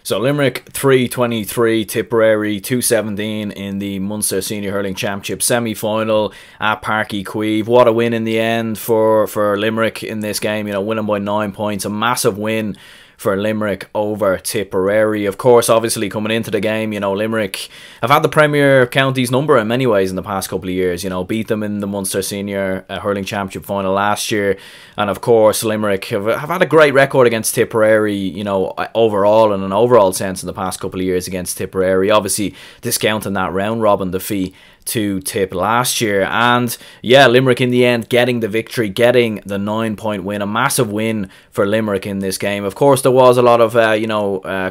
So Limerick 323, Tipperary 217 in the Munster Senior Hurling Championship semi-final at Páirc Uí Chaoimh. What a win in the end for Limerick in this game, you know, winning by 9 points. A massive win for Limerick over Tipperary. Of course, obviously coming into the game, you know, Limerick have had the Premier Counties number in many ways in the past couple of years. You know, beat them in the Munster Senior Hurling Championship final last year. And of course, Limerick have had a great record against Tipperary, you know, overall, in an overall sense in the past couple of years against Tipperary. Obviously, discounting that round robin defeat to Tip last year. And yeah, Limerick in the end getting the victory, getting the 9-point win. A massive win for Limerick in this game. Of course, there was a lot of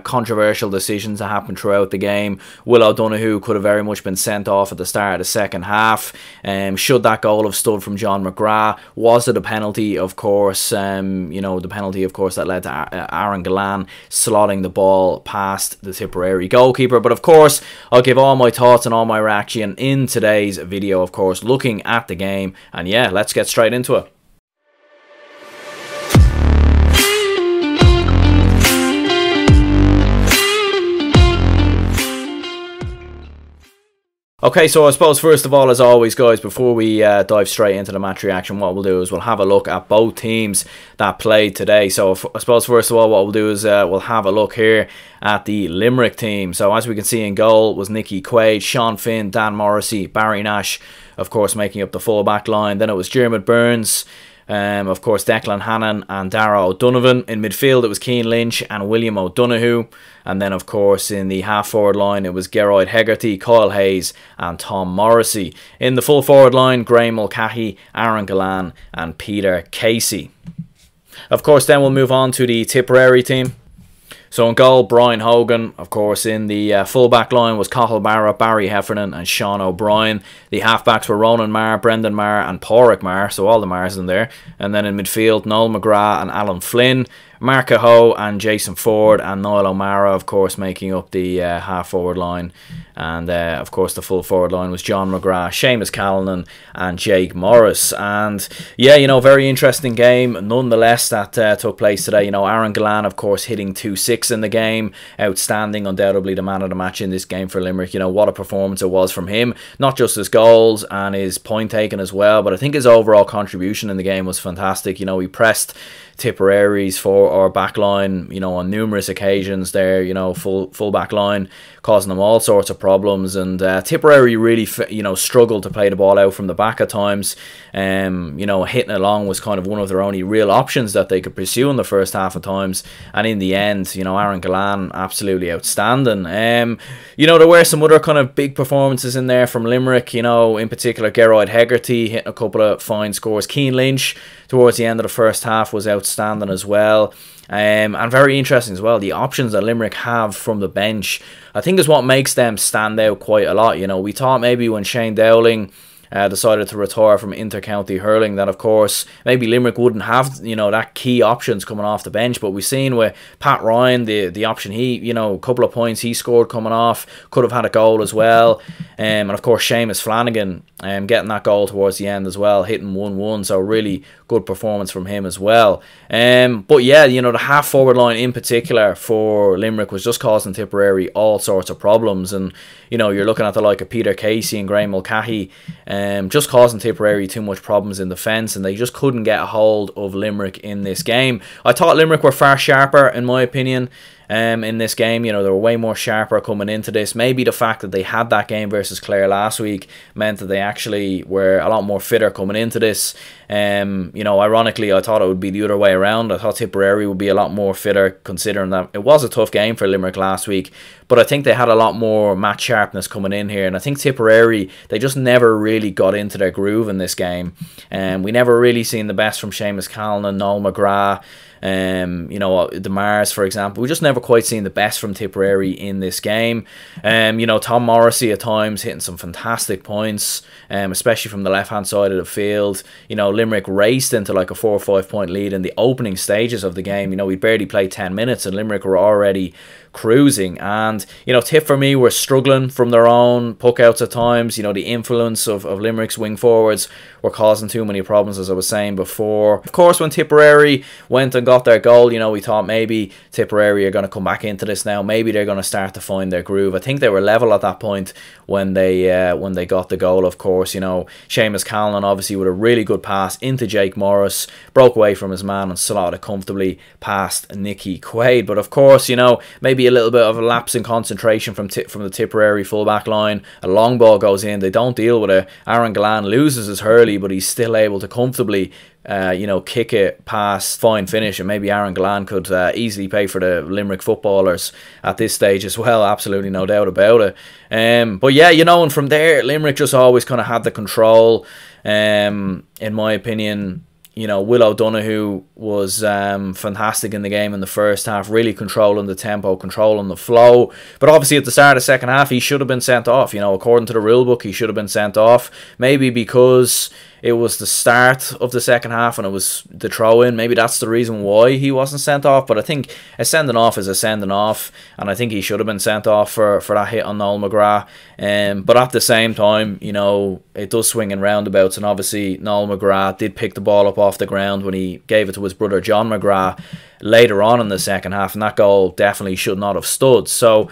controversial decisions that happened throughout the game. Will O'Donoghue could have very much been sent off at the start of the second half. Should that goal have stood from John McGrath? Was it a penalty? Of course, the penalty, of course, that led to Aaron Gillan slotting the ball past the Tipperary goalkeeper. But of course, I'll give all my thoughts and all my reaction in today's video, of course, looking at the game. And yeah, let's get straight into it. Okay, so I suppose first of all, as always, guys, before we dive straight into the match reaction, what we'll do is we'll have a look at both teams that played today. So I suppose first of all, what we'll do is we'll have a look here at the Limerick team. So as we can see, in goal was Nicky Quaid, Sean Finn, Dan Morrissey, Barry Nash, of course, making up the full back line. Then it was Dermot Burns, of course, Declan Hannon and Dara O'Donovan. In midfield, it was Cian Lynch and William O'Donoghue. And then, of course, in the half-forward line, it was Gearóid Hegarty, Kyle Hayes and Tom Morrissey. In the full-forward line, Graham Mulcahy, Aaron Gillan and Peter Casey. Of course, then we'll move on to the Tipperary team. So in goal, Brian Hogan. Of course, in the full-back line was Cathal Barrett, Barry Heffernan and Sean O'Brien. The half-backs were Ronan Marr, Brendan Marr and Pádraig Marr, so all the Marrs in there. And then in midfield, Noel McGrath and Alan Flynn. Mark Cahoe and Jason Ford and Niall O'Mara, of course, making up the half-forward line. And, of course, the full-forward line was John McGrath, Seamus Callanan and Jake Morris. And, yeah, you know, very interesting game, nonetheless, that took place today. You know, Aaron Gillan, of course, hitting 2-6 in the game. Outstanding, undoubtedly the man of the match in this game for Limerick. You know, what a performance it was from him. Not just his goals and his point taken as well, but I think his overall contribution in the game was fantastic. You know, he pressed Tipperary's back line, you know, on numerous occasions there, you know, full back line, causing them all sorts of problems. And Tipperary really, you know, struggled to play the ball out from the back at times. You know, hitting it long was kind of one of their only real options that they could pursue in the first half at times. And in the end, you know, Aaron Gillan, absolutely outstanding. You know, there were some other kind of big performances in there from Limerick, you know, in particular Gearóid Hegarty hitting a couple of fine scores. Cian Lynch towards the end of the first half was outstanding as well. And very interesting as well, the options that Limerick have from the bench, I think, is what makes them stand out quite a lot. You know, we thought maybe when Shane Dowling decided to retire from inter-county hurling that, of course, maybe Limerick wouldn't have, you know, that key options coming off the bench. But we've seen with Pat Ryan, the option, he, you know, a couple of points he scored coming off, could have had a goal as well. And of course, Seamus Flanagan getting that goal towards the end as well, hitting 1-1, so really good performance from him as well. But yeah, you know, the half-forward line in particular for Limerick was just causing Tipperary all sorts of problems. And, you know, you're looking at the like of Peter Casey and Graham Mulcahy, just causing Tipperary too much problems in defence, and they just couldn't get a hold of Limerick in this game. I thought Limerick were far sharper, in my opinion, in this game. You know, they were way more sharper coming into this. Maybe the fact that they had that game versus Clare last week meant that they actually were a lot more fitter coming into this. You know, ironically, I thought it would be the other way around. I thought Tipperary would be a lot more fitter, considering that it was a tough game for Limerick last week. But I think they had a lot more match sharpness coming in here. And I think Tipperary, they just never really got into their groove in this game. We never really seen the best from Seamus Callanan, Noel McGrath, you know, the Mars, for example. We just never quite seen the best from Tipperary in this game. You know, Tom Morrissey at times hitting some fantastic points, especially from the left-hand side of the field. You know, Limerick raced into like a 4 or 5 point lead in the opening stages of the game. You know, we barely played 10 minutes and Limerick were already cruising. And, you know, Tip for me were struggling from their own puck-outs at times. You know, the influence of Limerick's wing forwards were causing too many problems, as I was saying before. Of course, when Tipperary went and got their goal, you know, we thought maybe Tipperary are going to come back into this now. Maybe they're going to start to find their groove. I think they were level at that point when they got the goal, of course. You know, Seamus Callan obviously with a really good pass into Jake Morris, broke away from his man and slotted it comfortably past Nicky Quaid. But of course, you know, maybe a little bit of a lapse in concentration from the Tipperary full-back line. A long ball goes in. They don't deal with it. Aaron Gillan loses his hurley, but he's still able to comfortably you know, kick it past fine finish, and maybe Aaron Gillan could easily pay for the Limerick footballers at this stage as well, absolutely no doubt about it. But yeah, you know, and from there Limerick just always kind of had the control. In my opinion, you know, Will O'Donoghue was fantastic in the game in the first half, really controlling the tempo, controlling the flow. But obviously at the start of the second half, he should have been sent off. You know, according to the rule book, he should have been sent off. Maybe because it was the start of the second half and it was the throw-in. Maybe that's the reason why he wasn't sent off. But I think a sending off is a sending off, and I think he should have been sent off for that hit on Noel McGrath. But at the same time, you know, it does swing in roundabouts, and obviously Noel McGrath did pick the ball up off the ground when he gave it to his brother John McGrath later on in the second half, and that goal definitely should not have stood. So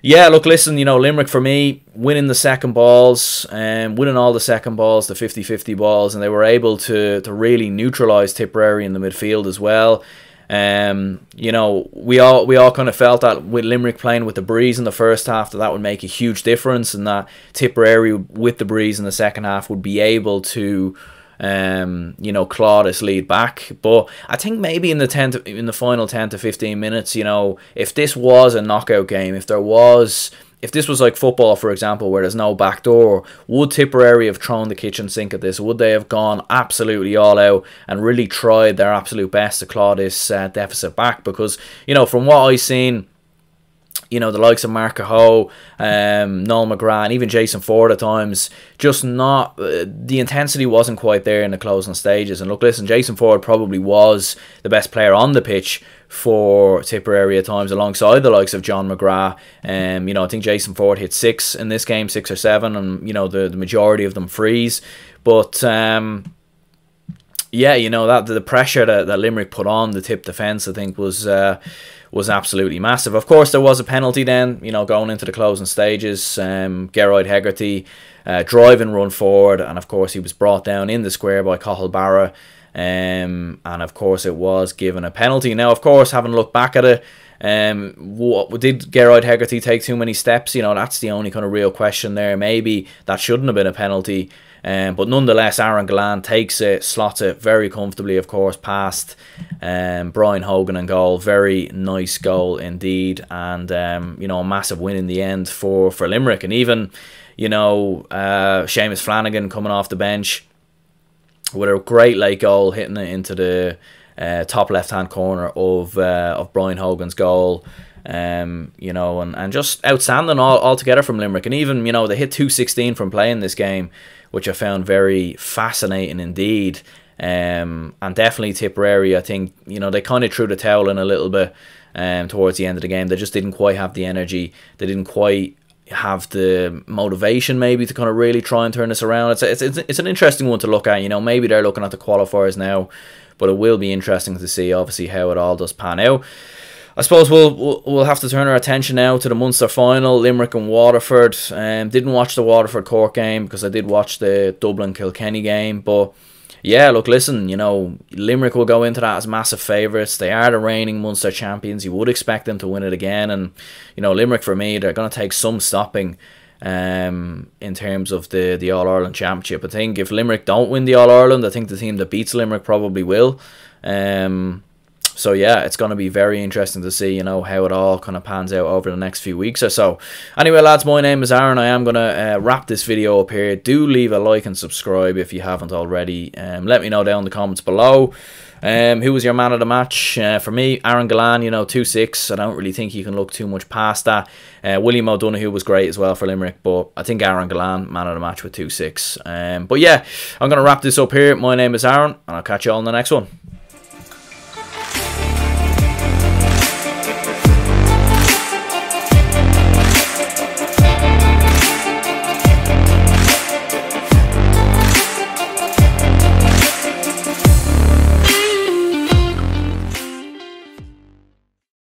yeah, look, listen, you know, Limerick for me, winning the second balls, winning all the second balls, the 50-50 balls, and they were able to really neutralise Tipperary in the midfield as well. You know, we all kind of felt that with Limerick playing with the breeze in the first half, that would make a huge difference, and that Tipperary with the breeze in the second half would be able to you know, claw this lead back. But I think maybe in the final 10 to 15 minutes, you know, if this was a knockout game, if this was like football, for example, where there's no back door, would Tipperary have thrown the kitchen sink at this? Would they have gone absolutely all out and really tried their absolute best to claw this deficit back? Because, you know, from what I've seen, you know, the likes of Mark Cahoe, Noel McGrath, and even Jason Ford at times, just not, the intensity wasn't quite there in the closing stages. And look, listen, Jason Ford probably was the best player on the pitch for Tipperary at times, alongside the likes of John McGrath. You know, I think Jason Ford hit 6 in this game, 6 or 7, and, you know, the majority of them frees. But yeah, you know, that the pressure that Limerick put on the Tip defence, I think, was absolutely massive. Of course, there was a penalty then, you know, going into the closing stages. Geroid Hegarty drive and run forward, and of course he was brought down in the square by Cathal Barra, and of course it was given a penalty. Now, of course, having looked back at it, did Geroid Hegarty take too many steps? You know, that's the only kind of real question there. Maybe that shouldn't have been a penalty. But nonetheless, Aaron Gillan takes it, slots it very comfortably, of course, past Brian Hogan and goal. Very nice goal indeed, and you know, a massive win in the end for Limerick. And even, you know, Seamus Flanagan coming off the bench with a great late goal, hitting it into the top left-hand corner of Brian Hogan's goal. You know, and just outstanding altogether from Limerick. And even, you know, they hit 216 from playing this game, which I found very fascinating indeed. And definitely Tipperary, I think, you know, they kind of threw the towel in a little bit towards the end of the game. They just didn't quite have the energy. They didn't quite have the motivation maybe to kind of really try and turn this around. It's an interesting one to look at. You know, maybe they're looking at the qualifiers now, but it will be interesting to see obviously how it all does pan out. I suppose we'll have to turn our attention now to the Munster final, Limerick and Waterford. Didn't watch the Waterford Cork game because I did watch the Dublin Kilkenny game. But yeah, look, listen, you know, Limerick will go into that as massive favourites. They are the reigning Munster champions. You would expect them to win it again. And, you know, Limerick, for me, they're going to take some stopping in terms of the All-Ireland Championship. I think if Limerick don't win the All-Ireland, I think the team that beats Limerick probably will. So yeah, it's going to be very interesting to see, you know, how it all kind of pans out over the next few weeks or so. Anyway, lads, my name is Aaron. I am going to wrap this video up here. Do leave a like and subscribe if you haven't already. Let me know down in the comments below. Who was your man of the match? For me, Aaron Gillan, you know, 2-6. I don't really think you can look too much past that. William O'Donoghue was great as well for Limerick, but I think Aaron Gillan, man of the match with 2-6. But yeah, I'm going to wrap this up here. My name is Aaron, and I'll catch you all in the next one.